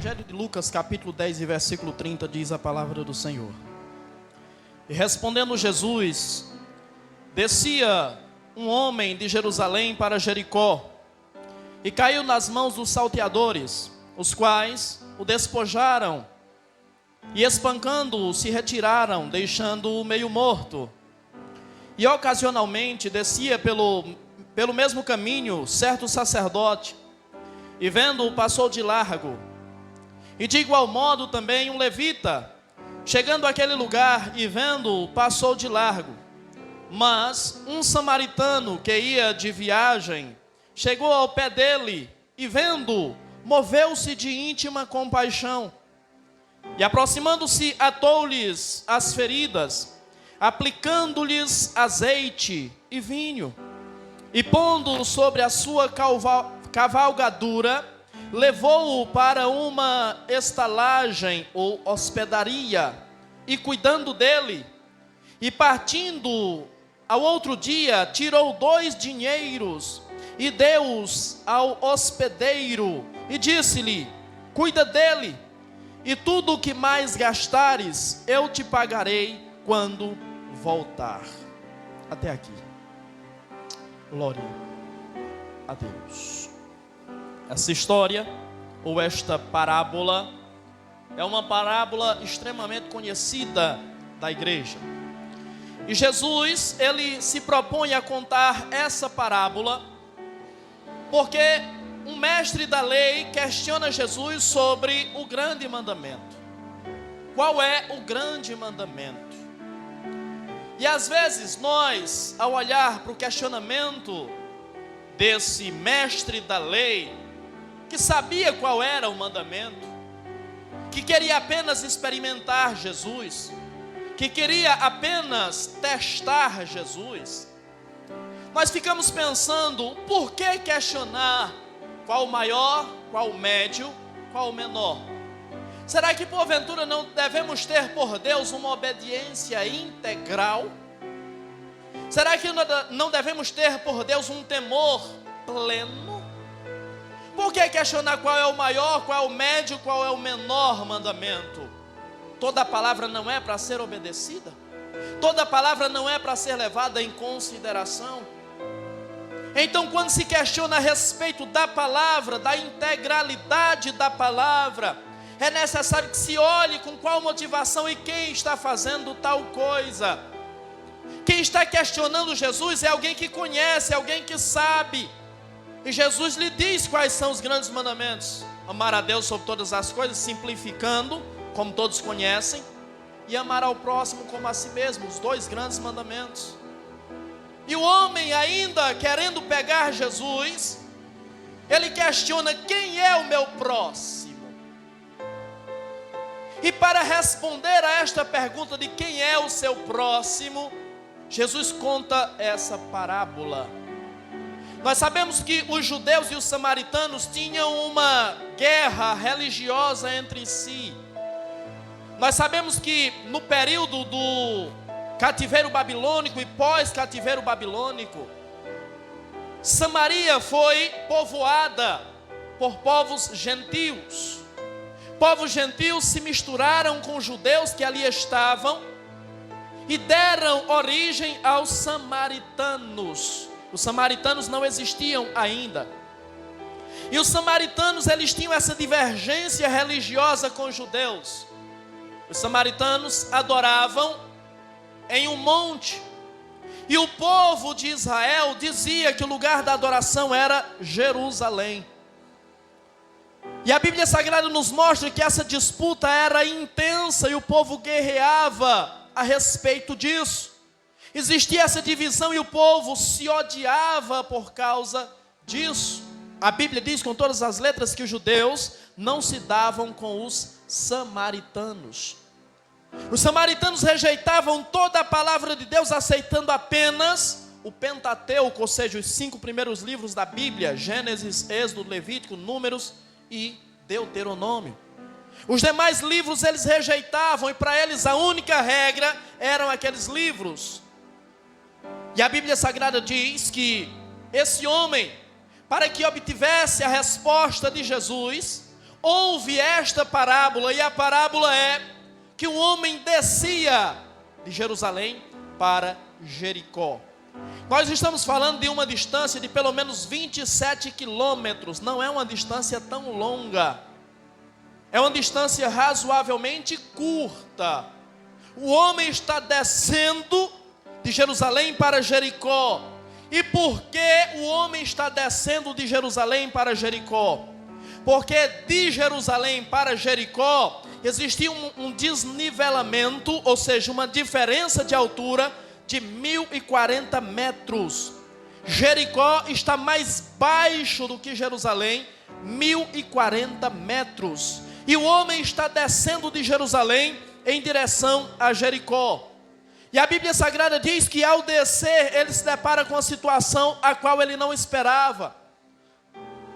Evangelho de Lucas, capítulo 10 e versículo 30, diz a palavra do Senhor. E respondendo Jesus, descia um homem de Jerusalém para Jericó, e caiu nas mãos dos salteadores, os quais o despojaram, e espancando-o se retiraram, deixando-o meio morto. E ocasionalmente descia pelo mesmo caminho certo sacerdote, e vendo-o passou de largo. E de igual modo também um levita, chegando àquele lugar e vendo-o, passou de largo. Mas um samaritano que ia de viagem, chegou ao pé dele e vendo-o, moveu-se de íntima compaixão. E aproximando-se, atou-lhes as feridas, aplicando-lhes azeite e vinho. E pondo-o sobre a sua cavalgadura, levou-o para uma estalagem ou hospedaria, e cuidando dele, e partindo ao outro dia, tirou 2 dinheiros, e deu-os ao hospedeiro, e disse-lhe: cuida dele, e tudo o que mais gastares, eu te pagarei quando voltar. Até aqui. Glória a Deus. Essa história, ou esta parábola, é uma parábola extremamente conhecida da igreja. E Jesus, ele se propõe a contar essa parábola, porque um mestre da lei questiona Jesus sobre o grande mandamento. Qual é o grande mandamento? E às vezes nós, ao olhar para o questionamento desse mestre da lei, que sabia qual era o mandamento, que queria apenas experimentar Jesus, que queria apenas testar Jesus, nós ficamos pensando, por que questionar qual o maior, qual o médio, qual o menor? Será que porventura não devemos ter por Deus uma obediência integral? Será que não devemos ter por Deus um temor pleno? Por que questionar qual é o maior, qual é o médio, qual é o menor mandamento? Toda a palavra não é para ser obedecida? Toda a palavra não é para ser levada em consideração? Então, quando se questiona a respeito da palavra, da integralidade da palavra, é necessário que se olhe com qual motivação e quem está fazendo tal coisa. Quem está questionando Jesus é alguém que conhece, alguém que sabe. E Jesus lhe diz quais são os grandes mandamentos: amar a Deus sobre todas as coisas, simplificando, como todos conhecem, e amar ao próximo como a si mesmo, os 2 grandes mandamentos. E o homem, ainda querendo pegar Jesus, ele questiona: quem é o meu próximo? E para responder a esta pergunta de quem é o seu próximo, Jesus conta essa parábola. Nós sabemos que os judeus e os samaritanos tinham uma guerra religiosa entre si. Nós sabemos que no período do cativeiro babilônico e pós-cativeiro babilônico, Samaria foi povoada por povos gentios. Povos gentios se misturaram com os judeus que ali estavam e deram origem aos samaritanos. Os samaritanos não existiam ainda. E os samaritanos, eles tinham essa divergência religiosa com os judeus. Os samaritanos adoravam em um monte. E o povo de Israel dizia que o lugar da adoração era Jerusalém. E a Bíblia Sagrada nos mostra que essa disputa era intensa e o povo guerreava a respeito disso. Existia essa divisão e o povo se odiava por causa disso. A Bíblia diz com todas as letras que os judeus não se davam com os samaritanos. Os samaritanos rejeitavam toda a palavra de Deus, aceitando apenas o Pentateuco, ou seja, os 5 primeiros livros da Bíblia: Gênesis, Êxodo, Levítico, Números e Deuteronômio. Os demais livros eles rejeitavam, e para eles a única regra eram aqueles livros. E a Bíblia Sagrada diz que esse homem, para que obtivesse a resposta de Jesus, ouve esta parábola, e a parábola é que um homem descia de Jerusalém para Jericó. Nós estamos falando de uma distância de pelo menos 27 quilômetros, não é uma distância tão longa, é uma distância razoavelmente curta. O homem está descendo de Jerusalém para Jericó. E por que o homem está descendo de Jerusalém para Jericó? Porque de Jerusalém para Jericó existia um desnivelamento, ou seja, uma diferença de altura de 1040 metros. Jericó está mais baixo do que Jerusalém, 1040 metros. E o homem está descendo de Jerusalém em direção a Jericó. E a Bíblia Sagrada diz que ao descer, ele se depara com uma situação a qual ele não esperava.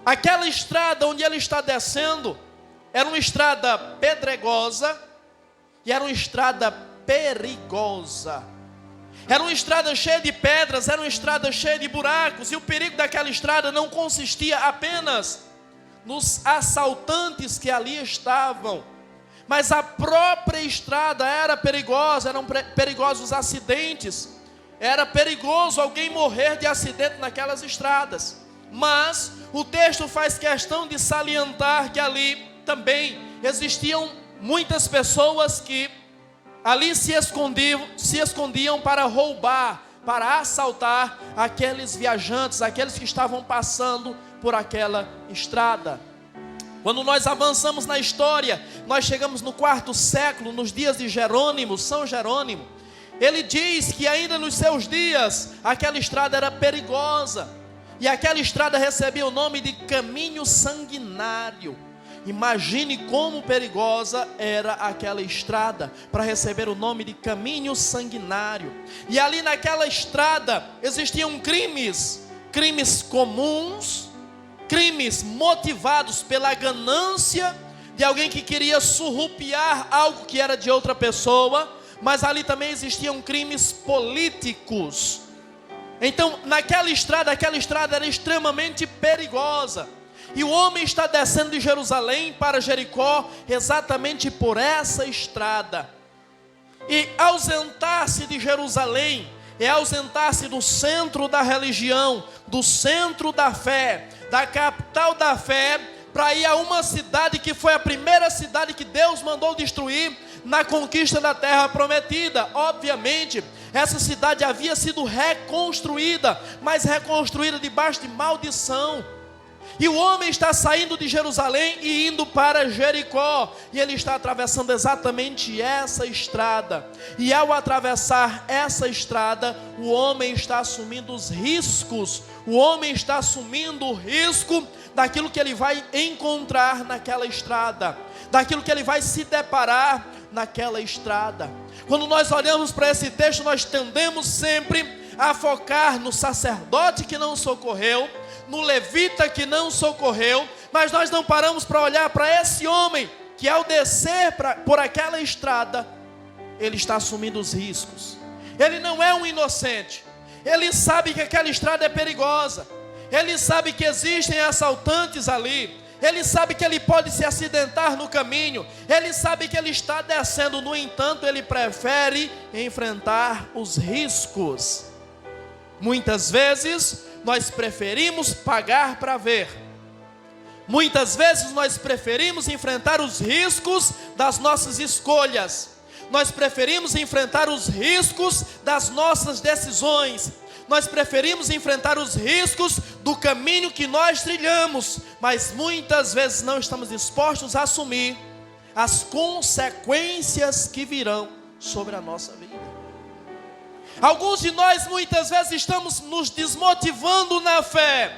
Aquela estrada onde ele está descendo, era uma estrada pedregosa e era uma estrada perigosa. Era uma estrada cheia de pedras, era uma estrada cheia de buracos. E o perigo daquela estrada não consistia apenas nos assaltantes que ali estavam, mas a própria estrada era perigosa, eram perigosos os acidentes. Era perigoso alguém morrer de acidente naquelas estradas. Mas o texto faz questão de salientar que ali também existiam muitas pessoas que ali se escondiam para roubar, para assaltar aqueles viajantes, aqueles que estavam passando por aquela estrada. Quando nós avançamos na história, nós chegamos no 4º século, nos dias de Jerônimo, São Jerônimo. Ele diz que ainda nos seus dias, aquela estrada era perigosa. E aquela estrada recebia o nome de caminho sanguinário. Imagine como perigosa era aquela estrada para receber o nome de caminho sanguinário. E ali naquela estrada existiam crimes comuns, crimes motivados pela ganância de alguém que queria surrupiar algo que era de outra pessoa, mas ali também existiam crimes políticos. Então, aquela estrada era extremamente perigosa. E o homem está descendo de Jerusalém para Jericó exatamente por essa estrada. E ausentar-se de Jerusalém é ausentar-se do centro da religião, do centro da fé, da capital da fé, para ir a uma cidade que foi a primeira cidade que Deus mandou destruir na conquista da terra prometida. Obviamente, essa cidade havia sido reconstruída, mas reconstruída debaixo de maldição. E o homem está saindo de Jerusalém e indo para Jericó. E ele está atravessando exatamente essa estrada. E ao atravessar essa estrada, o homem está assumindo os riscos. O homem está assumindo o risco daquilo que ele vai encontrar naquela estrada, daquilo que ele vai se deparar naquela estrada. Quando nós olhamos para esse texto, nós tendemos sempre a focar no sacerdote que não socorreu, no levita que não socorreu, mas nós não paramos para olhar para esse homem que ao descer por aquela estrada, ele está assumindo os riscos. Ele não é um inocente, ele sabe que aquela estrada é perigosa, ele sabe que existem assaltantes ali, ele sabe que ele pode se acidentar no caminho, ele sabe que ele está descendo, no entanto, ele prefere enfrentar os riscos. Muitas vezes nós preferimos pagar para ver. Muitas vezes nós preferimos enfrentar os riscos das nossas escolhas. Nós preferimos enfrentar os riscos das nossas decisões. Nós preferimos enfrentar os riscos do caminho que nós trilhamos, mas muitas vezes não estamos dispostos a assumir as consequências que virão sobre a nossa vida. Alguns de nós muitas vezes estamos nos desmotivando na fé.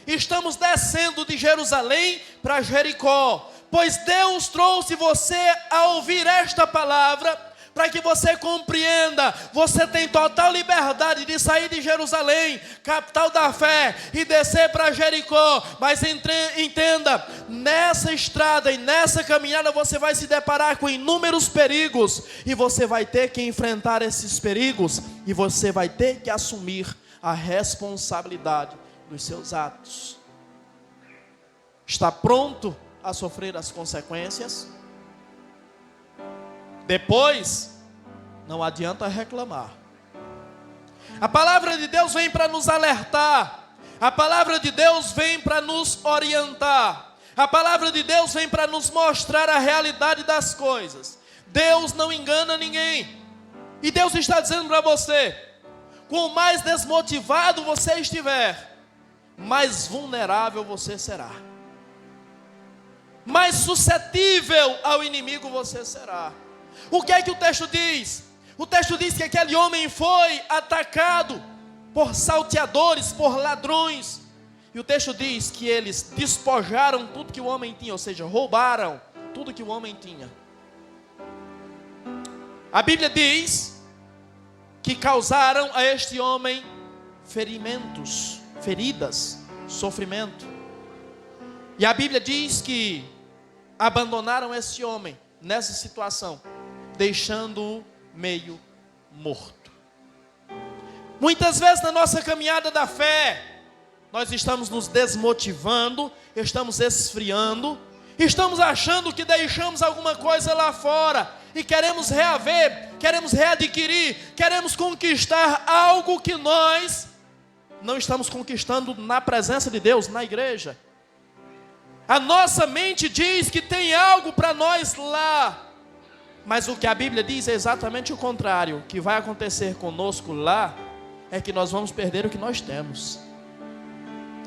Estamos descendo de Jerusalém para Jericó, pois Deus trouxe você a ouvir esta palavra para que você compreenda. Você tem total liberdade de sair de Jerusalém, capital da fé, e descer para Jericó. Mas entenda, nessa estrada e nessa caminhada você vai se deparar com inúmeros perigos, e você vai ter que enfrentar esses perigos, e você vai ter que assumir a responsabilidade dos seus atos. Está pronto a sofrer as consequências. Depois, não adianta reclamar. A palavra de Deus vem para nos alertar. A palavra de Deus vem para nos orientar. A palavra de Deus vem para nos mostrar a realidade das coisas. Deus não engana ninguém. E Deus está dizendo para você: quanto mais desmotivado você estiver, mais vulnerável você será. Mais suscetível ao inimigo você será. O que é que o texto diz? O texto diz que aquele homem foi atacado por salteadores, por ladrões. E o texto diz que eles despojaram tudo que o homem tinha, ou seja, roubaram tudo que o homem tinha. A Bíblia diz que causaram a este homem ferimentos, feridas, sofrimento. E a Bíblia diz que abandonaram esse homem nessa situação, deixando-o meio morto. Muitas vezes na nossa caminhada da fé, nós estamos nos desmotivando, estamos esfriando, estamos achando que deixamos alguma coisa lá fora e queremos reaver, queremos readquirir, queremos conquistar algo que nós não estamos conquistando na presença de Deus, na igreja. A nossa mente diz que tem algo para nós lá, mas o que a Bíblia diz é exatamente o contrário. O que vai acontecer conosco lá é que nós vamos perder o que nós temos.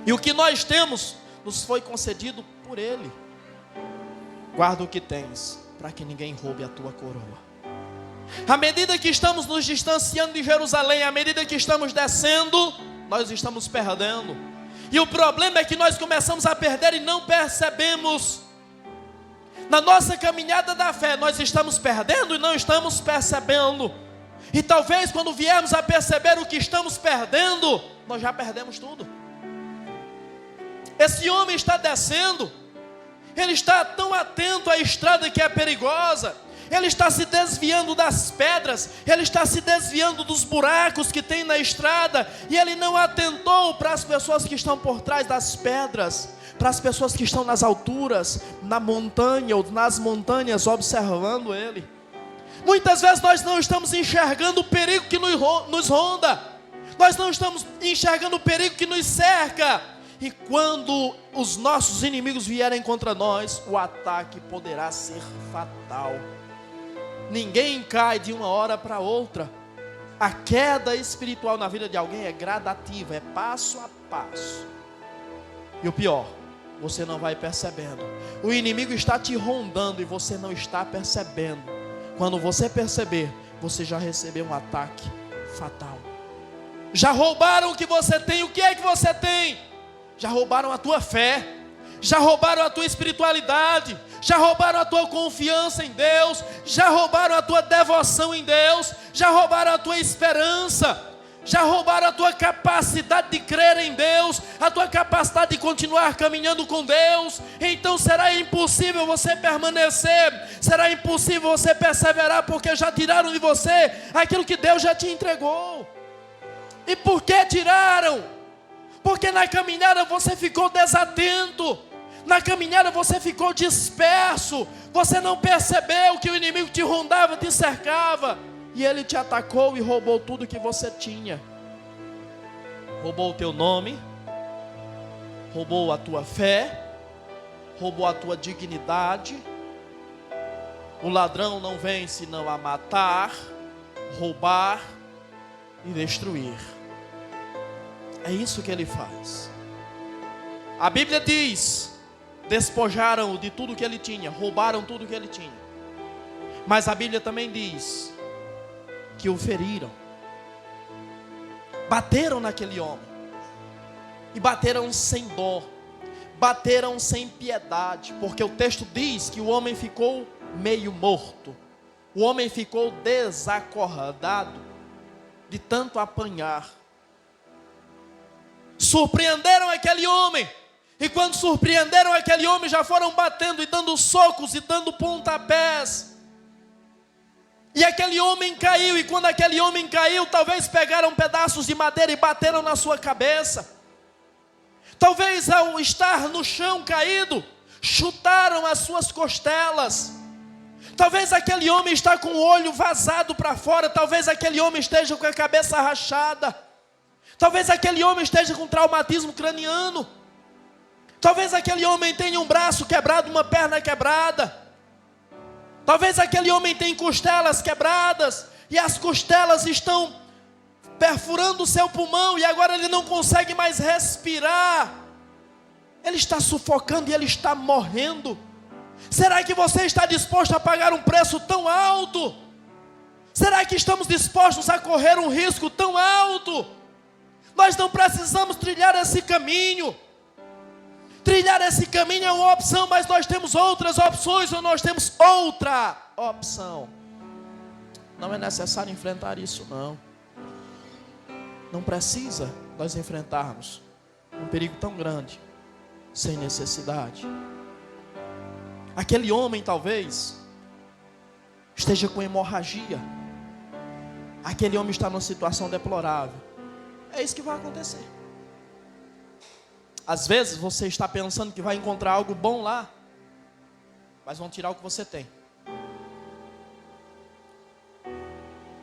E o que nós temos nos foi concedido por Ele. Guarda o que tens, para que ninguém roube a tua coroa. À medida que estamos nos distanciando de Jerusalém, à medida que estamos descendo, nós estamos perdendo. E o problema é que nós começamos a perder e não percebemos. Na nossa caminhada da fé, nós estamos perdendo e não estamos percebendo. E talvez quando viermos a perceber o que estamos perdendo, nós já perdemos tudo. Esse homem está descendo, ele está tão atento à estrada que é perigosa, ele está se desviando das pedras, ele está se desviando dos buracos que tem na estrada, e ele não atentou para as pessoas que estão por trás das pedras, para as pessoas que estão nas alturas, na montanha ou nas montanhas observando ele. Muitas vezes nós não estamos enxergando o perigo que nos ronda, nós não estamos enxergando o perigo que nos cerca. E quando os nossos inimigos vierem contra nós, o ataque poderá ser fatal. Ninguém cai de uma hora para outra. A queda espiritual na vida de alguém é gradativa, é passo a passo. E o pior, você não vai percebendo. O inimigo está te rondando e você não está percebendo. Quando você perceber, você já recebeu um ataque fatal. Já roubaram o que você tem. O que é que você tem? Já roubaram a tua fé, já roubaram a tua espiritualidade, já roubaram a tua confiança em Deus, já roubaram a tua devoção em Deus, já roubaram a tua esperança, já roubaram a tua capacidade de crer em Deus, a tua capacidade de continuar caminhando com Deus. Então será impossível você permanecer, será impossível você perseverar, porque já tiraram de você aquilo que Deus já te entregou. E por que tiraram? Porque na caminhada você ficou desatento, na caminhada você ficou disperso, você não percebeu que o inimigo te rondava, te cercava, e ele te atacou e roubou tudo que você tinha. Roubou o teu nome, roubou a tua fé, roubou a tua dignidade. O ladrão não vem senão a matar, roubar e destruir. É isso que ele faz. A Bíblia diz: despojaram-o de tudo que ele tinha, roubaram tudo que ele tinha. Mas a Bíblia também diz que o feriram, bateram naquele homem, e bateram sem dó, bateram sem piedade, porque o texto diz que o homem ficou meio morto, o homem ficou desacordado de tanto apanhar. Surpreenderam aquele homem, e quando surpreenderam aquele homem, já foram batendo e dando socos e dando pontapés. E aquele homem caiu, e quando aquele homem caiu, talvez pegaram pedaços de madeira e bateram na sua cabeça. Talvez ao estar no chão caído, chutaram as suas costelas. Talvez aquele homem está com o olho vazado para fora, talvez aquele homem esteja com a cabeça rachada, talvez aquele homem esteja com traumatismo craniano, talvez aquele homem tenha um braço quebrado, uma perna quebrada, talvez aquele homem tenha costelas quebradas, e as costelas estão perfurando o seu pulmão, e agora ele não consegue mais respirar, ele está sufocando e ele está morrendo. Será que você está disposto a pagar um preço tão alto? Será que estamos dispostos a correr um risco tão alto? Nós não precisamos trilhar esse caminho. Trilhar esse caminho é uma opção, mas nós temos outras opções, ou nós temos outra opção. Não é necessário enfrentar isso, não. Não precisa nós enfrentarmos um perigo tão grande, sem necessidade. Aquele homem talvez esteja com hemorragia. Aquele homem está numa situação deplorável. É isso que vai acontecer. Às vezes você está pensando que vai encontrar algo bom lá, mas vão tirar o que você tem.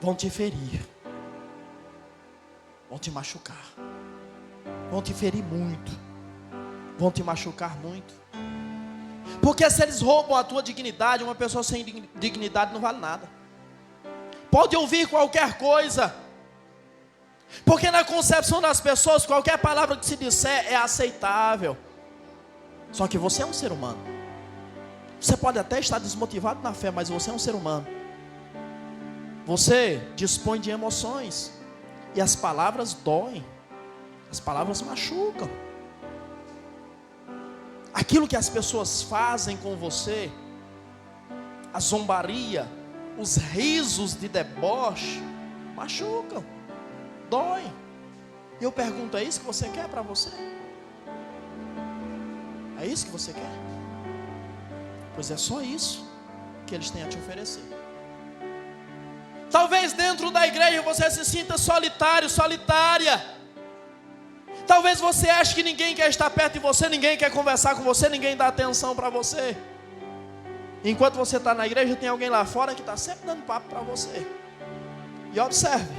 Vão te ferir. Vão te machucar. Vão te ferir muito. Vão te machucar muito. Porque se eles roubam a tua dignidade, uma pessoa sem dignidade não vale nada. Pode ouvir qualquer coisa. Porque na concepção das pessoas, qualquer palavra que se disser é aceitável. Só que você é um ser humano. Você pode até estar desmotivado na fé, mas você é um ser humano. Você dispõe de emoções. E as palavras doem. As palavras machucam. Aquilo que as pessoas fazem com você, a zombaria, os risos de deboche, machucam, doem. E eu pergunto, é isso que você quer para você? É isso que você quer? Pois é só isso que eles têm a te oferecer. Talvez dentro da igreja você se sinta solitário, solitária. Talvez você ache que ninguém quer estar perto de você, ninguém quer conversar com você, ninguém dá atenção para você. Enquanto você está na igreja, tem alguém lá fora que está sempre dando papo para você. E observe,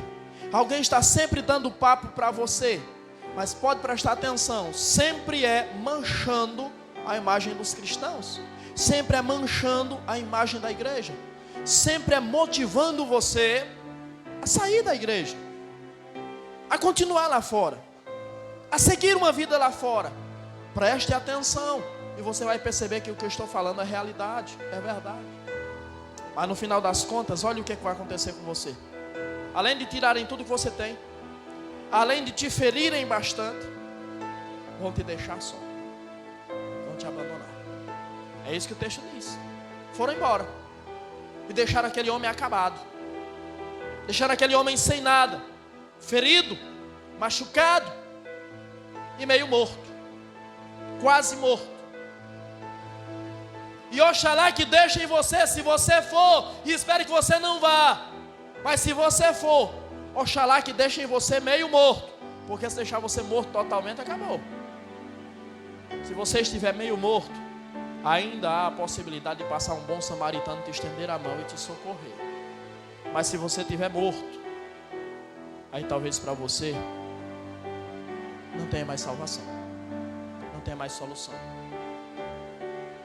alguém está sempre dando papo para você, mas pode prestar atenção, sempre é manchando a imagem dos cristãos, sempre é manchando a imagem da igreja, sempre é motivando você a sair da igreja, a continuar lá fora, a seguir uma vida lá fora. Preste atenção e você vai perceber que o que eu estou falando é realidade, é verdade. Mas no final das contas, olha o que vai acontecer com você. Além de tirarem tudo que você tem, além de te ferirem bastante, vão te deixar só, vão te abandonar. É isso que o texto diz. Foram embora e deixaram aquele homem acabado, deixaram aquele homem sem nada, ferido, machucado e meio morto, quase morto. E oxalá que deixem você, se você for, e espere que você não vá, mas se você for, oxalá que deixem você meio morto, porque se deixar você morto totalmente, acabou. Se você estiver meio morto, ainda há a possibilidade de passar um bom samaritano, te estender a mão e te socorrer. Mas se você estiver morto, aí talvez para você não tenha mais salvação, não tenha mais solução.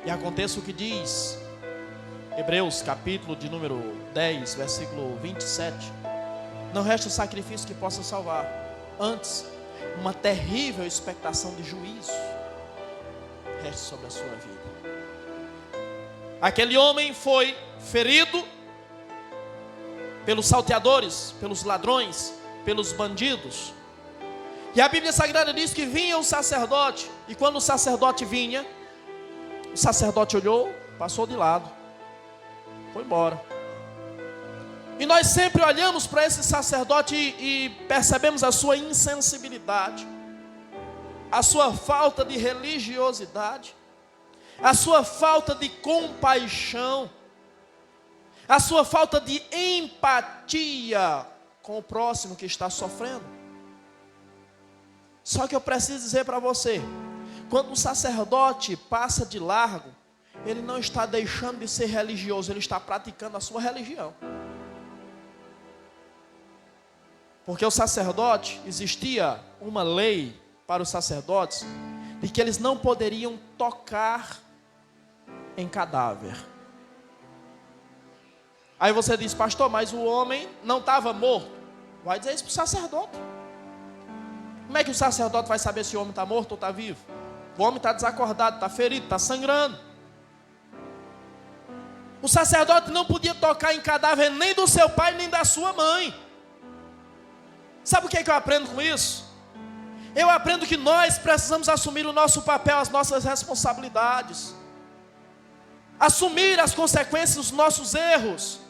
E aconteça o que diz Hebreus capítulo de número 10, versículo 27. Não resta sacrifício que possa salvar, antes uma terrível expectação de juízo reste sobre a sua vida. Aquele homem foi ferido pelos salteadores, pelos ladrões, pelos bandidos. E a Bíblia Sagrada diz que vinha o sacerdote, e quando o sacerdote vinha, o sacerdote olhou, passou de lado, foi embora. E nós sempre olhamos para esse sacerdote e percebemos a sua insensibilidade, a sua falta de religiosidade, a sua falta de compaixão, a sua falta de empatia com o próximo que está sofrendo. Só que eu preciso dizer para você, quando o sacerdote passa de largo, ele não está deixando de ser religioso, ele está praticando a sua religião. Porque o sacerdote, existia uma lei para os sacerdotes, de que eles não poderiam tocar em cadáver. Aí você diz, pastor, mas o homem não estava morto. Vai dizer isso para o sacerdote. Como é que o sacerdote vai saber se o homem está morto ou está vivo? O homem está desacordado, está ferido, está sangrando. O sacerdote não podia tocar em cadáver nem do seu pai, nem da sua mãe. Sabe o que é que eu aprendo com isso? Eu aprendo que nós precisamos assumir o nosso papel, as nossas responsabilidades. Assumir as consequências dos nossos erros.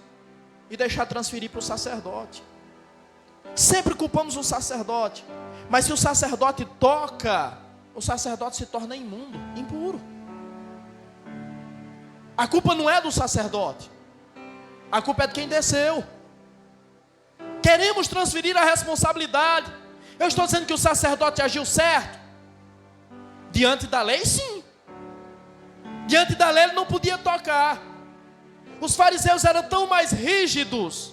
E deixar transferir para o sacerdote. Sempre culpamos o sacerdote. Mas se o sacerdote toca, o sacerdote se torna imundo, impuro. A culpa não é do sacerdote. A culpa é de quem desceu. Queremos transferir a responsabilidade. Eu estou dizendo que o sacerdote agiu certo. Diante da lei, sim. Diante da lei ele não podia tocar. Os fariseus eram tão mais rígidos,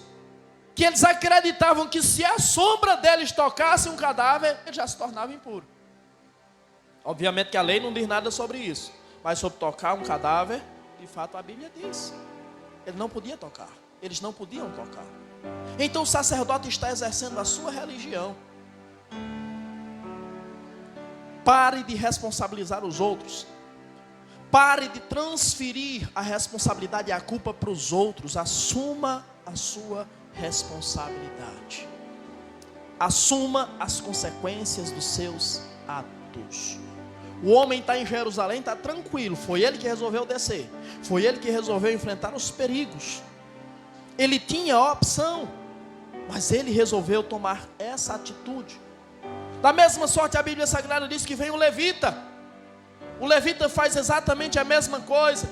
que eles acreditavam que se a sombra deles tocasse um cadáver, ele já se tornava impuro. Obviamente que a lei não diz nada sobre isso. Mas sobre tocar um cadáver, de fato a Bíblia diz. Ele não podia tocar. Eles não podiam tocar. Então o sacerdote está exercendo a sua religião. Pare de responsabilizar os outros. Pare de transferir a responsabilidade e a culpa para os outros. Assuma a sua responsabilidade. Assuma as consequências dos seus atos. O homem está em Jerusalém, está tranquilo. Foi ele que resolveu descer. Foi ele que resolveu enfrentar os perigos. Ele tinha a opção, mas ele resolveu tomar essa atitude. Da mesma sorte, a Bíblia Sagrada diz que vem o levita. O levita faz exatamente a mesma coisa.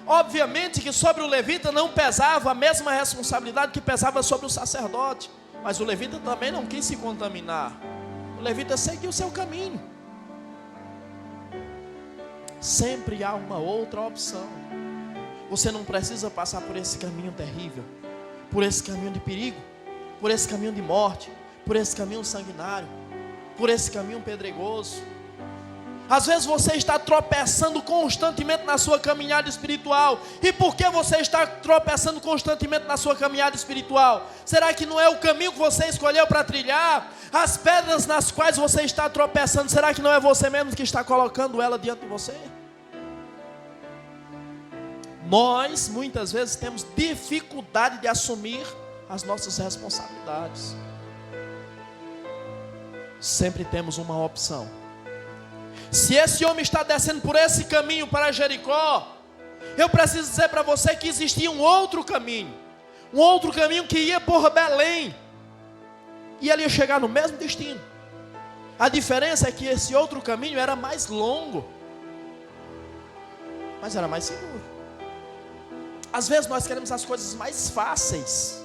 Obviamente que sobre o levita não pesava a mesma responsabilidade que pesava sobre o sacerdote. Mas o levita também não quis se contaminar. O levita seguiu o seu caminho. Sempre há uma outra opção. Você não precisa passar por esse caminho terrível, por esse caminho de perigo, por esse caminho de morte, por esse caminho sanguinário, por esse caminho pedregoso. Às vezes você está tropeçando constantemente na sua caminhada espiritual. E por que você está tropeçando constantemente na sua caminhada espiritual? Será que não é o caminho que você escolheu para trilhar? As pedras nas quais você está tropeçando, será que não é você mesmo que está colocando ela diante de você? Nós, muitas vezes, temos dificuldade de assumir as nossas responsabilidades. Sempre temos uma opção. Se esse homem está descendo por esse caminho para Jericó, eu preciso dizer para você que existia um outro caminho. Um outro caminho que ia por Belém. E ele ia chegar no mesmo destino. A diferença é que esse outro caminho era mais longo, mas era mais seguro. Às vezes nós queremos as coisas mais fáceis.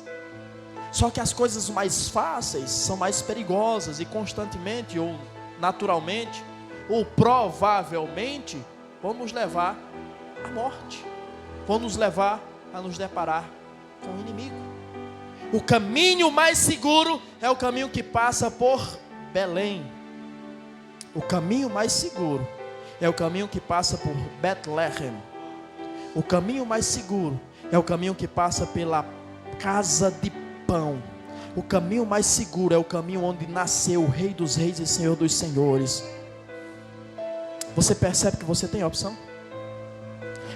Só que as coisas mais fáceis são mais perigosas. E constantemente, ou naturalmente, ou provavelmente, vão nos levar à morte. Vão nos levar a nos deparar com o inimigo. O caminho mais seguro é o caminho que passa por Belém. O caminho mais seguro é o caminho que passa por Betlehem. O caminho mais seguro é o caminho que passa pela casa de pão. O caminho mais seguro é o caminho onde nasceu o Rei dos Reis e Senhor dos Senhores. Você percebe que você tem opção?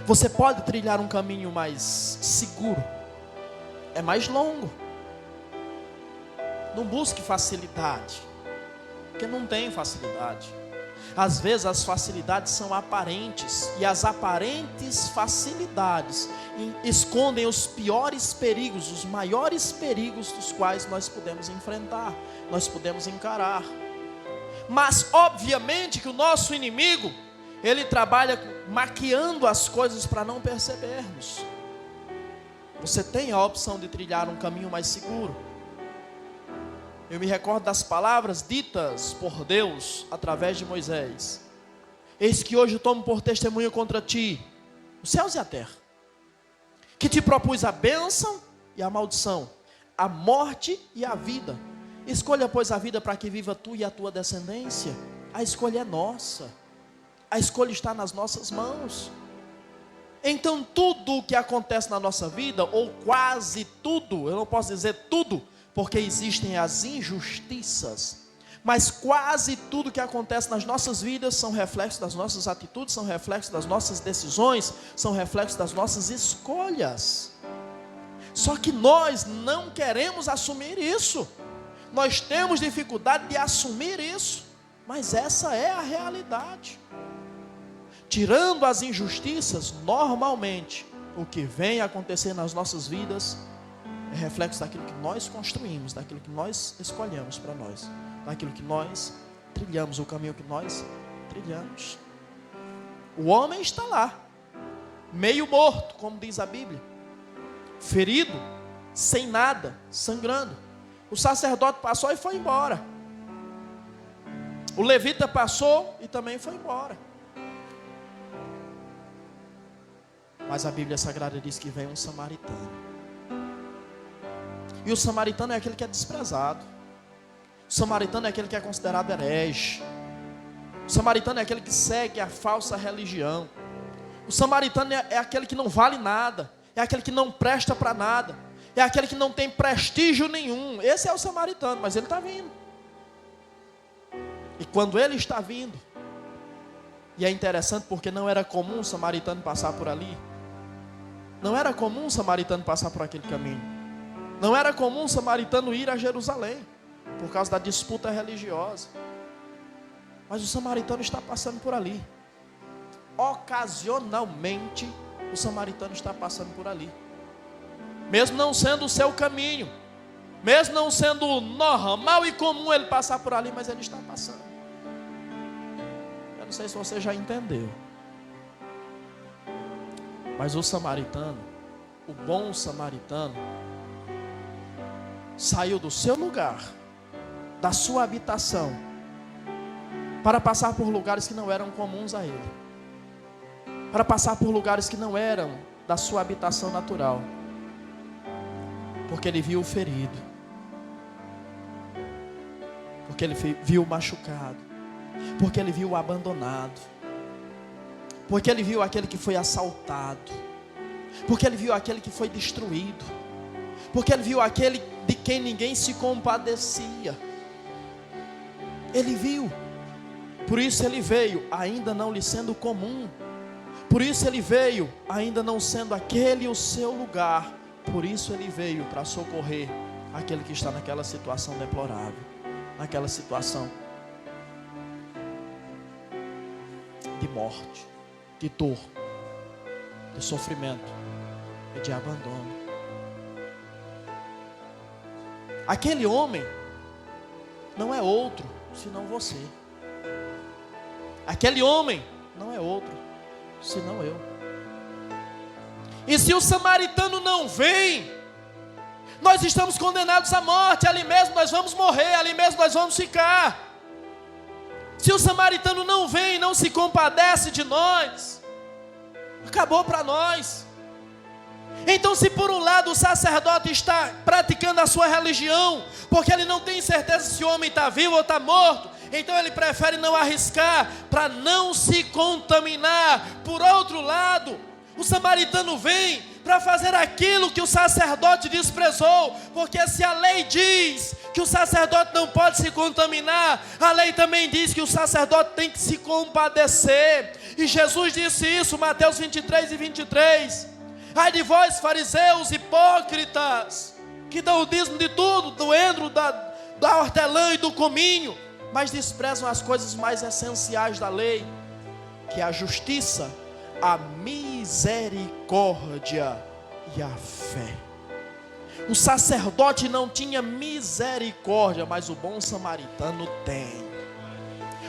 Você pode trilhar um caminho mais seguro. É mais longo. Não busque facilidade, porque não tem facilidade. Às vezes as facilidades são aparentes, e as aparentes facilidades escondem os piores perigos, os maiores perigos dos quais nós podemos enfrentar, nós podemos encarar. Mas obviamente que o nosso inimigo, ele trabalha maquiando as coisas para não percebermos. Você tem a opção de trilhar um caminho mais seguro. Eu me recordo das palavras ditas por Deus através de Moisés. Eis que hoje tomo por testemunho contra ti os céus e a terra, que te propus a bênção e a maldição, a morte e a vida. Escolha, pois, a vida para que viva tu e a tua descendência. A escolha é nossa. A escolha está nas nossas mãos. Então tudo o que acontece na nossa vida, ou quase tudo, eu não posso dizer tudo, porque existem as injustiças, mas quase tudo que acontece nas nossas vidas são reflexos das nossas atitudes, são reflexos das nossas decisões, são reflexos das nossas escolhas. Só que nós não queremos assumir isso. Nós temos dificuldade de assumir isso, mas essa é a realidade. Tirando as injustiças, normalmente, o que vem acontecer nas nossas vidas é reflexo daquilo que nós construímos, daquilo que nós escolhemos para nós, daquilo que nós trilhamos, o caminho que nós trilhamos. O homem está lá, meio morto, como diz a Bíblia, ferido, sem nada, sangrando. O sacerdote passou e foi embora. O levita passou e também foi embora. Mas a Bíblia Sagrada diz que vem um samaritano. E o samaritano é aquele que é desprezado. O samaritano é aquele que é considerado herege. O samaritano é aquele que segue a falsa religião. O samaritano é aquele que não vale nada. É aquele que não presta para nada. É aquele que não tem prestígio nenhum. Esse é o samaritano, mas ele está vindo. E quando ele está vindo, e é interessante porque não era comum o samaritano passar por ali. Não era comum o samaritano passar por aquele caminho. Não era comum o samaritano ir a Jerusalém, por causa da disputa religiosa. Mas o samaritano está passando por ali. Ocasionalmente, o samaritano está passando por ali. Mesmo não sendo o seu caminho, mesmo não sendo normal e comum ele passar por ali, mas ele está passando. Eu não sei se você já entendeu. Mas o samaritano, o bom samaritano, saiu do seu lugar, da sua habitação, para passar por lugares que não eram comuns a ele, para passar por lugares que não eram da sua habitação natural, porque ele viu o ferido, porque ele viu o machucado, porque ele viu o abandonado, porque ele viu aquele que foi assaltado, porque ele viu aquele que foi destruído, porque ele viu aquele de quem ninguém se compadecia. Ele viu. Por isso ele veio, ainda não lhe sendo comum. Por isso ele veio, ainda não sendo aquele o seu lugar. Por isso ele veio para socorrer aquele que está naquela situação deplorável, naquela situação de morte, de dor, de sofrimento e de abandono. Aquele homem não é outro senão você. Aquele homem não é outro senão eu. E se o samaritano não vem, nós estamos condenados à morte. Ali mesmo nós vamos morrer, ali mesmo nós vamos ficar. Se o samaritano não vem, não se compadece de nós, acabou para nós. Então, se por um lado o sacerdote está praticando a sua religião, porque ele não tem certeza se o homem está vivo ou está morto, então ele prefere não arriscar, para não se contaminar. Por outro lado, o samaritano vem para fazer aquilo que o sacerdote desprezou, porque se a lei diz que o sacerdote não pode se contaminar, a lei também diz que o sacerdote tem que se compadecer. E Jesus disse isso, Mateus 23 e 23. Ai de vós, fariseus hipócritas, que dão o dízimo de tudo, do endro, da hortelã e do cominho, mas desprezam as coisas mais essenciais da lei, que é a justiça, a misericórdia e a fé. O sacerdote não tinha misericórdia, mas o bom samaritano tem.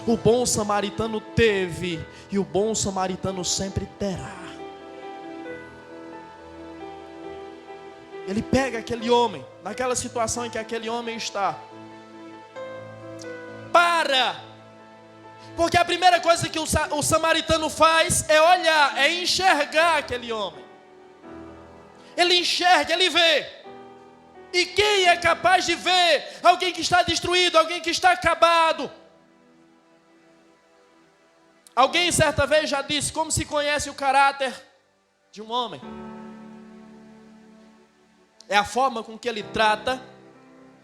O bom samaritano teve, e o bom samaritano sempre terá. Ele pega aquele homem, naquela situação em que aquele homem está, Porque a primeira coisa que o samaritano faz é olhar, é enxergar aquele homem. Ele enxerga, ele vê. E quem é capaz de ver alguém que está destruído, alguém que está acabado? Alguém certa vez já disse como se conhece o caráter de um homem. É a forma com que ele trata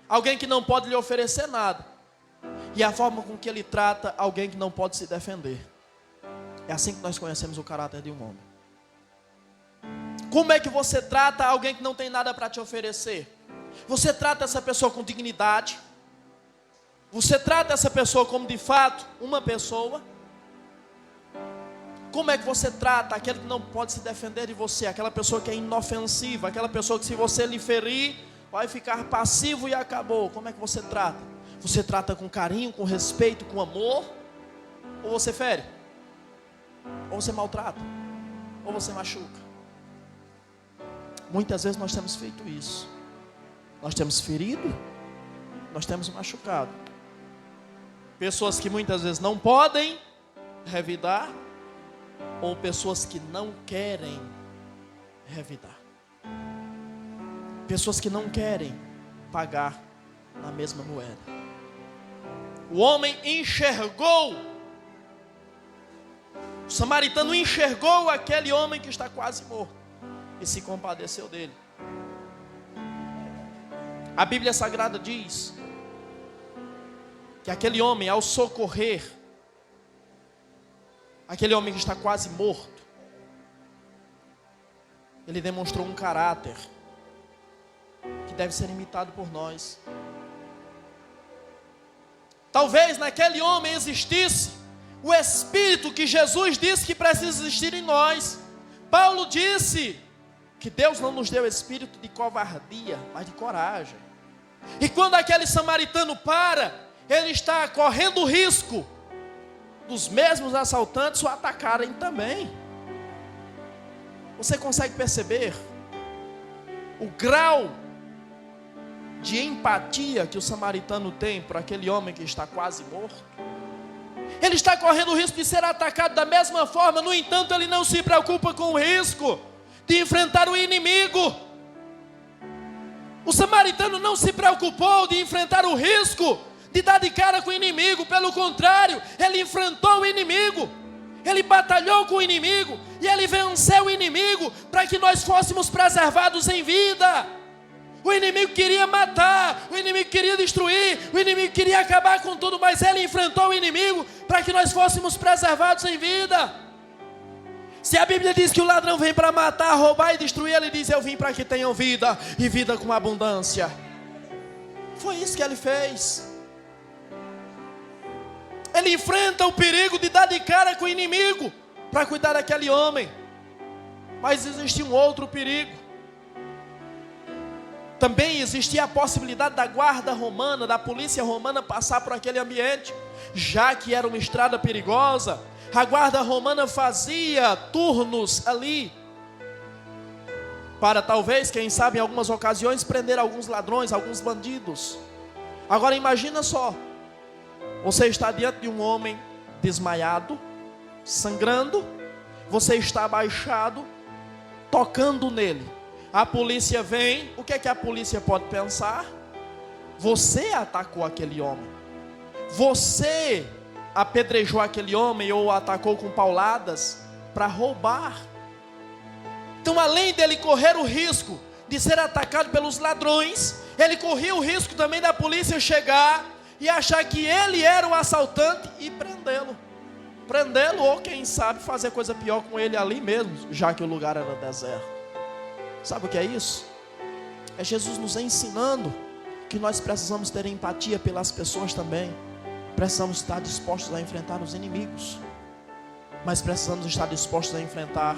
alguém que não pode lhe oferecer nada. E a forma com que ele trata alguém que não pode se defender. É assim que nós conhecemos o caráter de um homem. Como é que você trata alguém que não tem nada para te oferecer? Você trata essa pessoa com dignidade? Você trata essa pessoa como de fato uma pessoa? Como é que você trata aquele que não pode se defender de você? Aquela pessoa que é inofensiva, aquela pessoa que se você lhe ferir, vai ficar passivo e acabou. Como é que você trata? Você trata com carinho, com respeito, com amor? Ou você fere? Ou você maltrata? Ou você machuca? Muitas vezes nós temos feito isso. Nós temos ferido, nós temos machucado. Pessoas que muitas vezes não podem revidar, ou pessoas que não querem revidar. Pessoas que não querem pagar na mesma moeda. O homem enxergou, o samaritano enxergou aquele homem que está quase morto e se compadeceu dele. A Bíblia Sagrada diz que aquele homem, ao socorrer aquele homem que está quase morto, ele demonstrou um caráter que deve ser imitado por nós. Talvez naquele homem existisse o Espírito que Jesus disse que precisa existir em nós. Paulo disse que Deus não nos deu espírito de covardia, mas de coragem. E quando aquele samaritano para, ele está correndo o risco dos mesmos assaltantes o atacarem também. Você consegue perceber o grau de empatia que o samaritano tem por aquele homem que está quase morto? Ele está correndo o risco de ser atacado da mesma forma, no entanto ele não se preocupa com o risco de enfrentar o inimigo. O samaritano não se preocupou de enfrentar o risco de dar de cara com o inimigo. Pelo contrário, ele enfrentou o inimigo, ele batalhou com o inimigo, e ele venceu o inimigo, para que nós fôssemos preservados em vida. O inimigo queria matar, o inimigo queria destruir, o inimigo queria acabar com tudo, mas ele enfrentou o inimigo, para que nós fôssemos preservados em vida. Se a Bíblia diz que o ladrão vem para matar, roubar e destruir, ele diz: eu vim para que tenham vida, e vida com abundância. Foi isso que ele fez. Ele enfrenta o perigo de dar de cara com o inimigo para cuidar daquele homem. Mas existia um outro perigo. Também existia a possibilidade da guarda romana, da polícia romana passar por aquele ambiente. Já que era uma estrada perigosa, a guarda romana fazia turnos ali para talvez, quem sabe, em algumas ocasiões, prender alguns ladrões, alguns bandidos. Agora imagina só. Você está diante de um homem desmaiado, sangrando, você está abaixado, tocando nele. A polícia vem, o que é que a polícia pode pensar? Você atacou aquele homem. Você apedrejou aquele homem ou atacou com pauladas para roubar. Então, além dele correr o risco de ser atacado pelos ladrões, ele corria o risco também da polícia chegar e achar que ele era o assaltante e prendê-lo. Prendê-lo ou quem sabe fazer coisa pior com ele ali mesmo, já que o lugar era deserto. Sabe o que é isso? É Jesus nos ensinando que nós precisamos ter empatia pelas pessoas também. Precisamos estar dispostos a enfrentar os inimigos, mas precisamos estar dispostos a enfrentar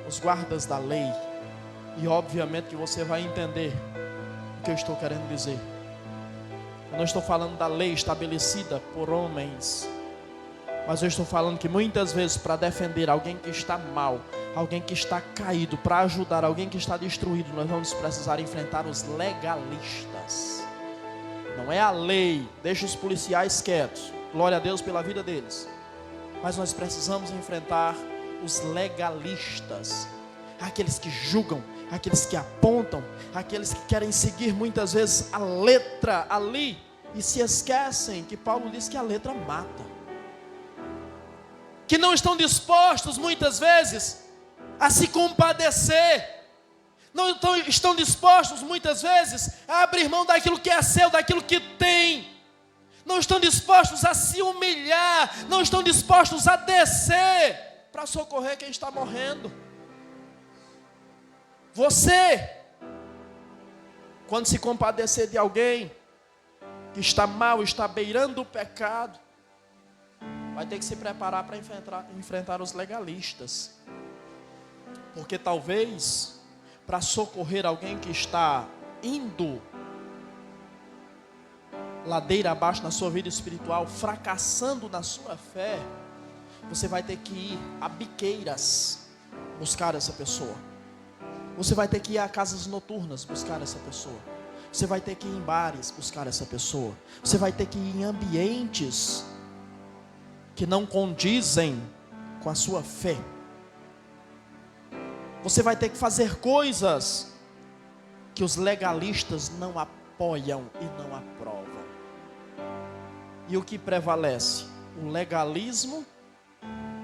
os guardas da lei. E obviamente que você vai entender o que eu estou querendo dizer. Eu não estou falando da lei estabelecida por homens, mas eu estou falando que muitas vezes, para defender alguém que está mal, alguém que está caído, para ajudar alguém que está destruído, nós vamos precisar enfrentar os legalistas. Não é a lei, deixa os policiais quietos. glória a Deus pela vida deles. Mas nós precisamos enfrentar os legalistas, aqueles que julgam, aqueles que apontam, aqueles que querem seguir muitas vezes a letra ali e se esquecem que Paulo diz que a letra mata, que não estão dispostos muitas vezes a se compadecer, não estão dispostos muitas vezes a abrir mão daquilo que é seu, daquilo que tem, não estão dispostos a se humilhar, não estão dispostos a descer para socorrer quem está morrendo. Você, quando se compadecer de alguém que está mal, está beirando o pecado, vai ter que se preparar para enfrentar os legalistas. Porque talvez, para socorrer alguém que está indo ladeira abaixo na sua vida espiritual, fracassando na sua fé, você vai ter que ir a biqueiras buscar essa pessoa. Você vai ter que ir a casas noturnas buscar essa pessoa. Você vai ter que ir em bares buscar essa pessoa. Você vai ter que ir em ambientes que não condizem com a sua fé. Você vai ter que fazer coisas que os legalistas não apoiam e não aprovam. E o que prevalece? O legalismo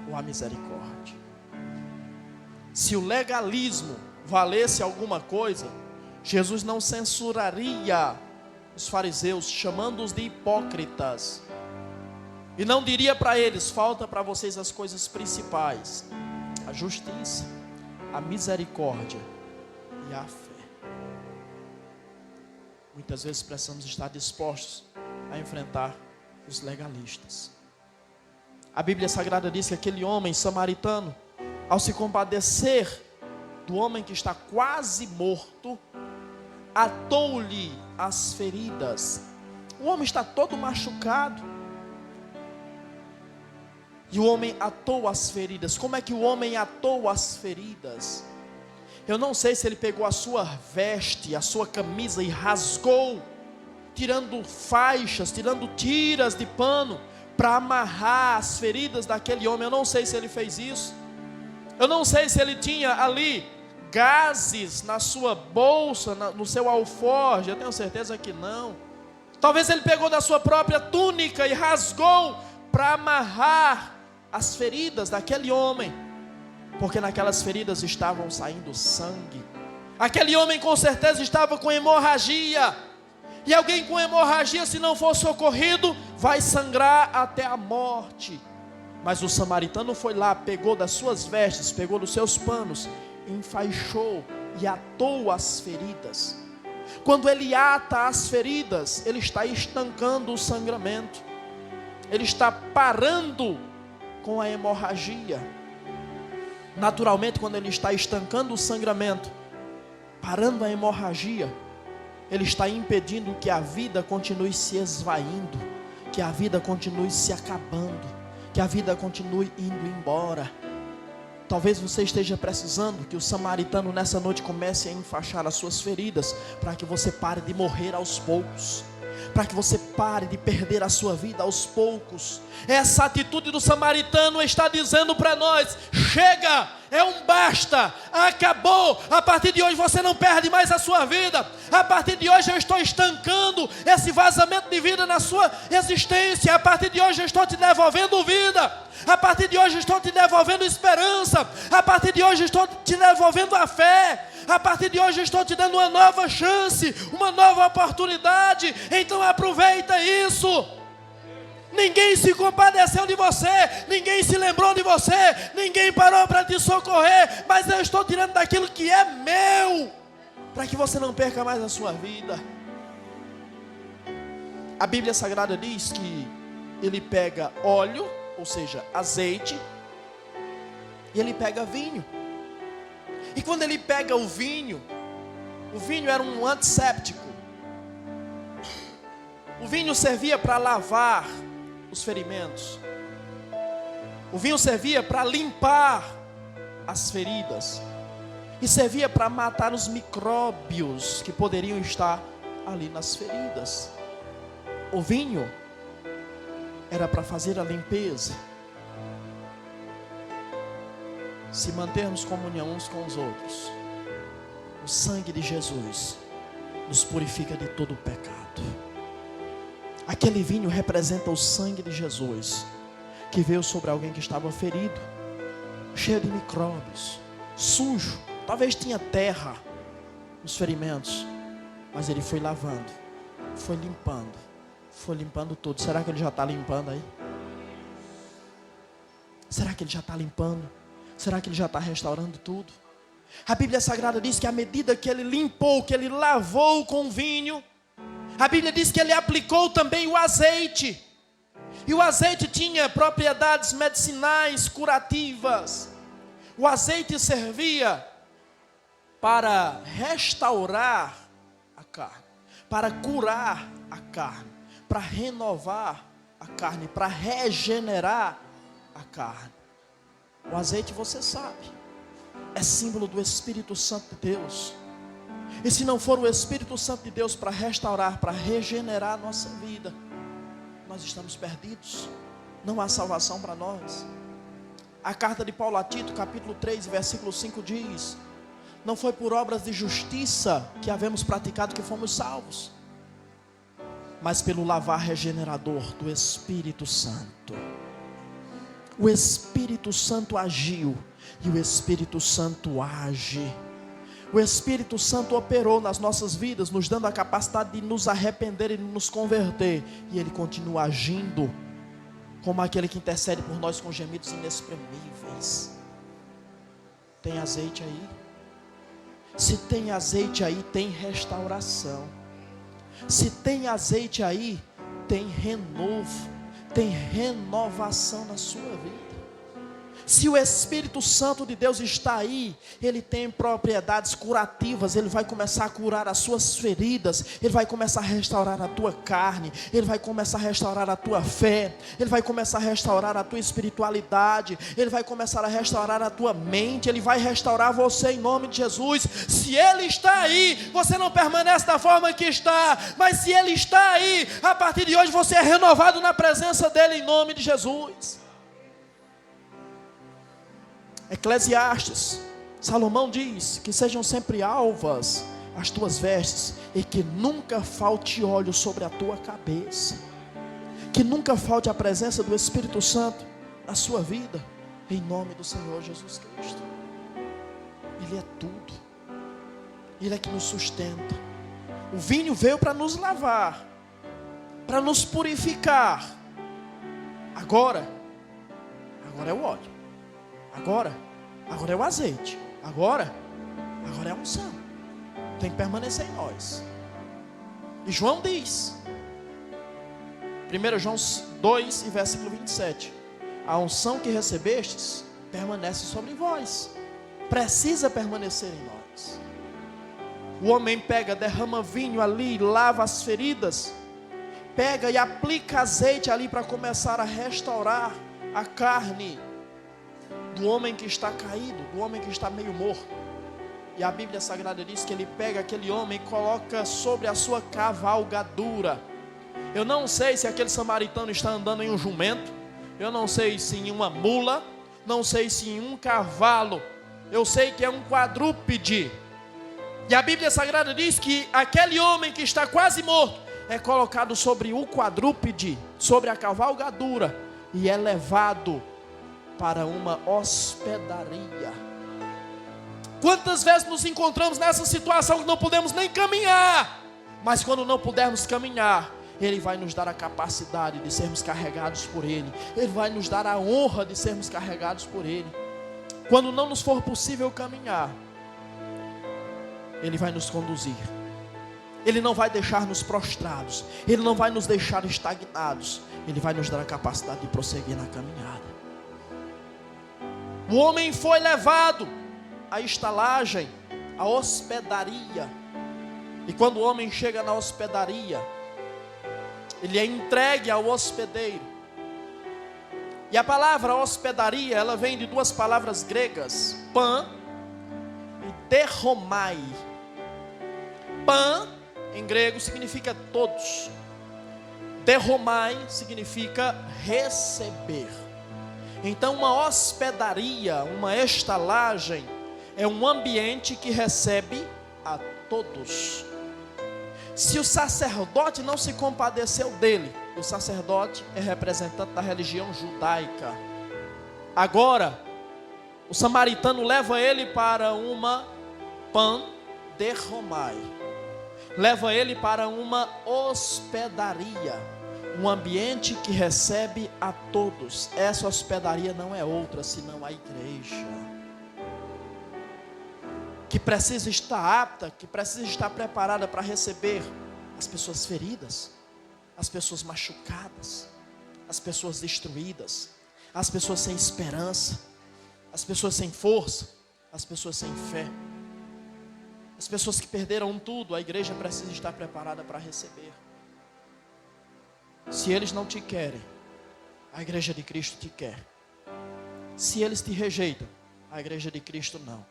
ou a misericórdia? Se o legalismo valesse alguma coisa, Jesus não censuraria os fariseus, chamando-os de hipócritas, e não diria para eles: falta para vocês as coisas principais, a justiça, a misericórdia e a fé. Muitas vezes precisamos estar dispostos a enfrentar os legalistas. A Bíblia Sagrada diz que aquele homem samaritano, ao se compadecer do homem que está quase morto, atou-lhe as feridas. O homem está todo machucado, e o homem atou as feridas. Como é que o homem atou as feridas? Eu não sei se ele pegou a sua veste, a sua camisa e rasgou, tirando faixas, tirando tiras de pano para amarrar as feridas daquele homem. Eu não sei se ele fez isso. Eu não sei se ele tinha ali gases na sua bolsa, no seu alforje. Eu tenho certeza que não. Talvez ele pegou da sua própria túnica e rasgou para amarrar as feridas daquele homem, porque naquelas feridas estavam saindo sangue. Aquele homem com certeza estava com hemorragia, e alguém com hemorragia, se não for socorrido, vai sangrar até a morte. Mas o samaritano foi lá, pegou das suas vestes, pegou dos seus panos, enfaixou e atou as feridas. Quando ele ata as feridas, ele está estancando o sangramento, ele está parando com a hemorragia. Naturalmente, quando ele está estancando o sangramento, parando a hemorragia, ele está impedindo que a vida continue se esvaindo, que a vida continue se acabando, que a vida continue indo embora. Talvez você esteja precisando que o samaritano nessa noite comece a enfaixar as suas feridas, para que você pare de morrer aos poucos, para que você pare de perder a sua vida aos poucos. Essa atitude do samaritano está dizendo para nós: chega, é um basta, acabou. A partir de hoje você não perde mais a sua vida. A partir de hoje eu estou estancando esse vazamento de vida na sua existência. A partir de hoje eu estou te devolvendo vida. A partir de hoje eu estou te devolvendo esperança. A partir de hoje eu estou te devolvendo a fé. A partir de hoje eu estou te dando uma nova chance, uma nova oportunidade. Então aproveita isso. Ninguém se compadeceu de você, ninguém se lembrou de você, ninguém parou para te socorrer, mas eu estou tirando daquilo que é meu, para que você não perca mais a sua vida. A Bíblia Sagrada diz que ele pega óleo, ou seja, azeite, e ele pega vinho. E quando ele pega o vinho era um antisséptico. O vinho servia para lavar os ferimentos. O vinho servia para limpar as feridas, e servia para matar os micróbios que poderiam estar ali nas feridas. O vinho era para fazer a limpeza. Se mantermos comunhão uns com os outros, o sangue de Jesus nos purifica de todo o pecado. Aquele vinho representa o sangue de Jesus, que veio sobre alguém que estava ferido, cheio de micróbios, sujo, talvez tinha terra nos ferimentos, mas ele foi lavando, foi limpando tudo. Será que ele já está limpando aí? Será que ele já está limpando? Será que ele já está restaurando tudo? A Bíblia Sagrada diz que à medida que ele limpou, que ele lavou com vinho, a Bíblia diz que ele aplicou também o azeite. E o azeite tinha propriedades medicinais, curativas. O azeite servia para restaurar a carne, para curar a carne, para renovar a carne, para regenerar a carne. O azeite, você sabe, é símbolo do Espírito Santo de Deus. E se não for o Espírito Santo de Deus para restaurar, para regenerar a nossa vida, nós estamos perdidos. Não há salvação para nós. A carta de Paulo a Tito, capítulo 3, versículo 5 diz: não foi por obras de justiça que havemos praticado que fomos salvos, mas pelo lavar regenerador do Espírito Santo. O Espírito Santo agiu e o Espírito Santo age. O Espírito Santo operou nas nossas vidas, nos dando a capacidade de nos arrepender e nos converter. E Ele continua agindo como aquele que intercede por nós com gemidos inexprimíveis. Tem azeite aí? Se tem azeite aí, tem restauração. Se tem azeite aí, tem renovo, tem renovação na sua vida. Se o Espírito Santo de Deus está aí, Ele tem propriedades curativas. Ele vai começar a curar as suas feridas, Ele vai começar a restaurar a tua carne, Ele vai começar a restaurar a tua fé, Ele vai começar a restaurar a tua espiritualidade, Ele vai começar a restaurar a tua mente, Ele vai restaurar você em nome de Jesus. Se Ele está aí, você não permanece da forma que está, mas se Ele está aí, a partir de hoje você é renovado na presença dEle em nome de Jesus. Eclesiastes, Salomão diz que sejam sempre alvas as tuas vestes e que nunca falte óleo sobre a tua cabeça, que nunca falte a presença do Espírito Santo na sua vida, em nome do Senhor Jesus Cristo. Ele é tudo, Ele é que nos sustenta. O vinho veio para nos lavar, para nos purificar. Agora é o óleo. Agora é o azeite. Agora é a unção. Tem que permanecer em nós. E João diz, 1 João 2, versículo 27, a unção que recebestes permanece sobre vós. Precisa permanecer em nós. O homem pega, derrama vinho ali, lava as feridas, pega e aplica azeite ali para começar a restaurar a carne do homem que está caído, do homem que está meio morto. E a Bíblia Sagrada diz que ele pega aquele homem e coloca sobre a sua cavalgadura. Eu não sei se aquele samaritano está andando em um jumento, eu não sei se em uma mula, não sei se em um cavalo, eu sei que é um quadrúpede. E a Bíblia Sagrada diz que aquele homem que está quase morto é colocado sobre o quadrúpede, sobre a cavalgadura, e é levado para uma hospedaria. Quantas vezes nos encontramos nessa situação que não podemos nem caminhar, mas quando não pudermos caminhar, Ele vai nos dar a capacidade de sermos carregados por Ele, Ele vai nos dar a honra de sermos carregados por Ele. Quando não nos for possível caminhar, Ele vai nos conduzir, Ele não vai deixar-nos prostrados, Ele não vai nos deixar estagnados, Ele vai nos dar a capacidade de prosseguir na caminhada. O homem foi levado à estalagem, à hospedaria. E quando o homem chega na hospedaria, ele é entregue ao hospedeiro. E a palavra hospedaria, ela vem de duas palavras gregas, pan e derromai. Pan, em grego, significa todos. Derromai significa receber. Então, uma hospedaria, uma estalagem, é um ambiente que recebe a todos. Se o sacerdote não se compadeceu dele, o sacerdote é representante da religião judaica. Agora, o samaritano leva ele para uma panderromai, leva ele para uma hospedaria, um ambiente que recebe a todos. Essa hospedaria não é outra senão a igreja, que precisa estar apta, que precisa estar preparada para receber as pessoas feridas, as pessoas machucadas, as pessoas destruídas, as pessoas sem esperança, as pessoas sem força, as pessoas sem fé, as pessoas que perderam tudo. A igreja precisa estar preparada para receber. Se eles não te querem, a igreja de Cristo te quer. Se eles te rejeitam, a igreja de Cristo não,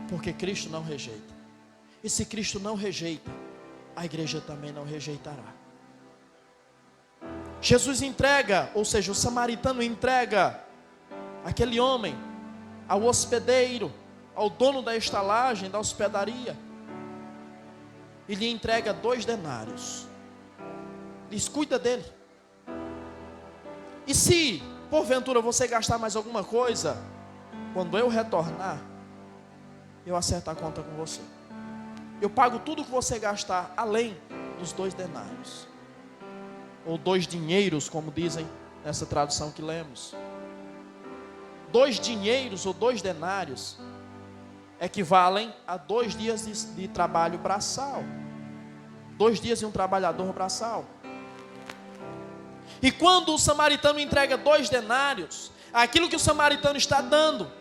porque Cristo não rejeita. E se Cristo não rejeita, a igreja também não rejeitará. Jesus entrega, ou seja, o samaritano entrega aquele homem ao hospedeiro, ao dono da estalagem, da hospedaria, e lhe entrega 2 denários. Diz: cuida dele. E se porventura você gastar mais alguma coisa, quando eu retornar, eu acerto a conta com você. Eu pago tudo que você gastar, além dos 2 denários. Ou 2 dinheiros, como dizem nessa tradução que lemos. 2 dinheiros ou 2 denários equivalem a 2 dias de trabalho braçal. 2 dias de um trabalhador braçal. E quando o samaritano entrega 2 denários, aquilo que o samaritano está dando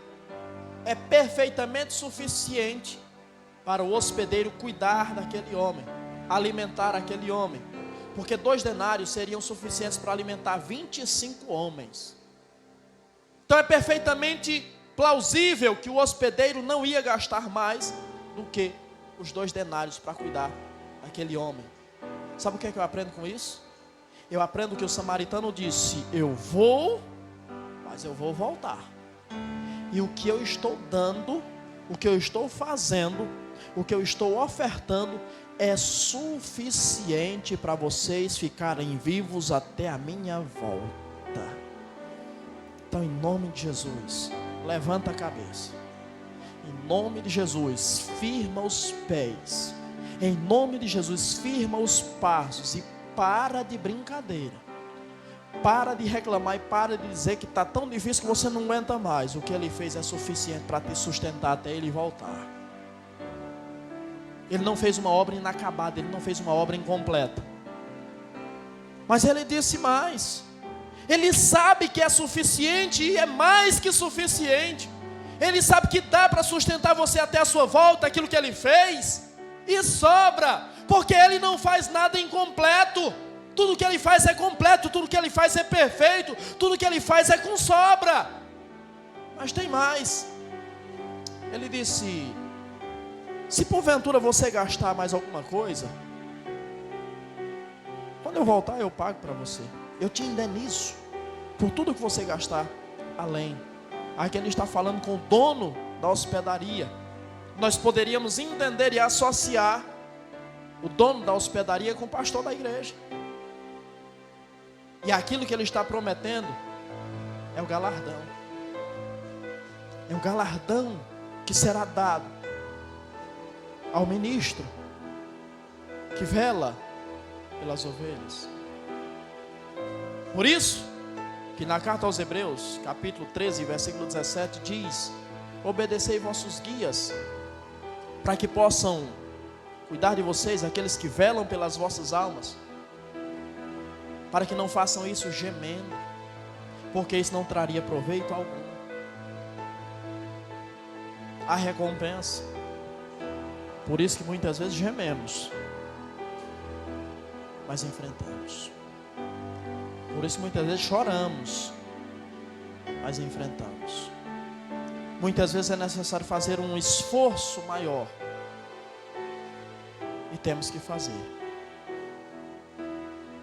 é perfeitamente suficiente para o hospedeiro cuidar daquele homem, alimentar aquele homem. Porque 2 denários seriam suficientes para alimentar 25 homens. Então é perfeitamente plausível que o hospedeiro não ia gastar mais do que os 2 denários para cuidar daquele homem. Sabe o que é que eu aprendo com isso? Eu aprendo que o samaritano disse: eu vou, mas eu vou voltar. E o que eu estou dando, o que eu estou fazendo, o que eu estou ofertando é suficiente para vocês ficarem vivos até a minha volta. Então, em nome de Jesus, levanta a cabeça. Em nome de Jesus, firma os pés. Em nome de Jesus, firma os passos e para de brincadeira. Para de reclamar e para de dizer que está tão difícil que você não aguenta mais. O que ele fez é suficiente para te sustentar até ele voltar. Ele não fez uma obra inacabada, ele não fez uma obra incompleta. Mas ele disse mais. Ele sabe que é suficiente e é mais que suficiente. Ele sabe que dá para sustentar você até a sua volta, aquilo que ele fez. E sobra, porque ele não faz nada incompleto. Tudo que ele faz é completo, tudo que ele faz é perfeito, tudo que ele faz é com sobra. Mas tem mais. Ele disse: se porventura você gastar mais alguma coisa, quando eu voltar eu pago para você. Eu te indenizo por tudo que você gastar além. Aqui ele está falando com o dono da hospedaria. Nós poderíamos entender e associar o dono da hospedaria com o pastor da igreja. E aquilo que ele está prometendo é o galardão. É o galardão que será dado ao ministro que vela pelas ovelhas. Por isso que na carta aos Hebreus, capítulo 13, versículo 17, diz: obedecei vossos guias, para que possam cuidar de vocês, aqueles que velam pelas vossas almas, para que não façam isso gemendo, porque isso não traria proveito algum. Há recompensa. Por isso que muitas vezes gememos, mas enfrentamos. Por isso muitas vezes choramos, mas enfrentamos. Muitas vezes é necessário fazer um esforço maior, e temos que fazer.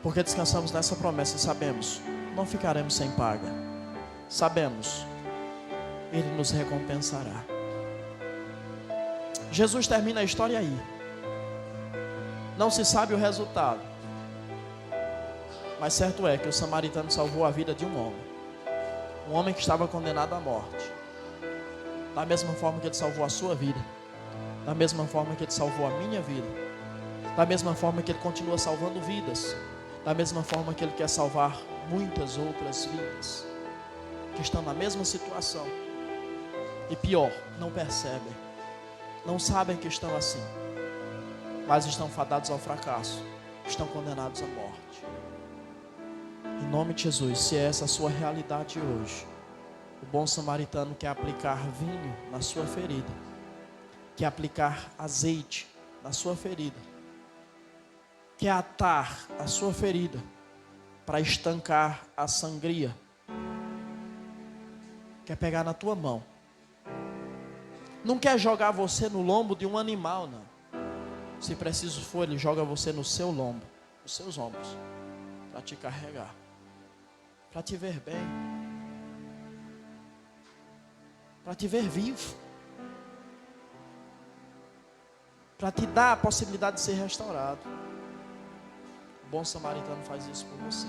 Porque descansamos nessa promessa e sabemos, não ficaremos sem paga. Sabemos, Ele nos recompensará. Jesus termina a história aí. Não se sabe o resultado, mas certo é que o samaritano salvou a vida de um homem que estava condenado à morte. Da mesma forma que Ele salvou a sua vida, da mesma forma que Ele salvou a minha vida, da mesma forma que Ele continua salvando vidas, da mesma forma que Ele quer salvar muitas outras vidas que estão na mesma situação e pior, não percebem, não sabem que estão assim, mas estão fadados ao fracasso, estão condenados à morte. Em nome de Jesus, se é essa a sua realidade hoje, o bom samaritano quer aplicar vinho na sua ferida, quer aplicar azeite na sua ferida, quer atar a sua ferida para estancar a sangria, quer pegar na tua mão, não quer jogar você no lombo de um animal, não. Se preciso for, Ele joga você no seu lombo, nos seus ombros, para te carregar, para te ver bem, para te ver vivo, para te dar a possibilidade de ser restaurado. O bom samaritano faz isso por você.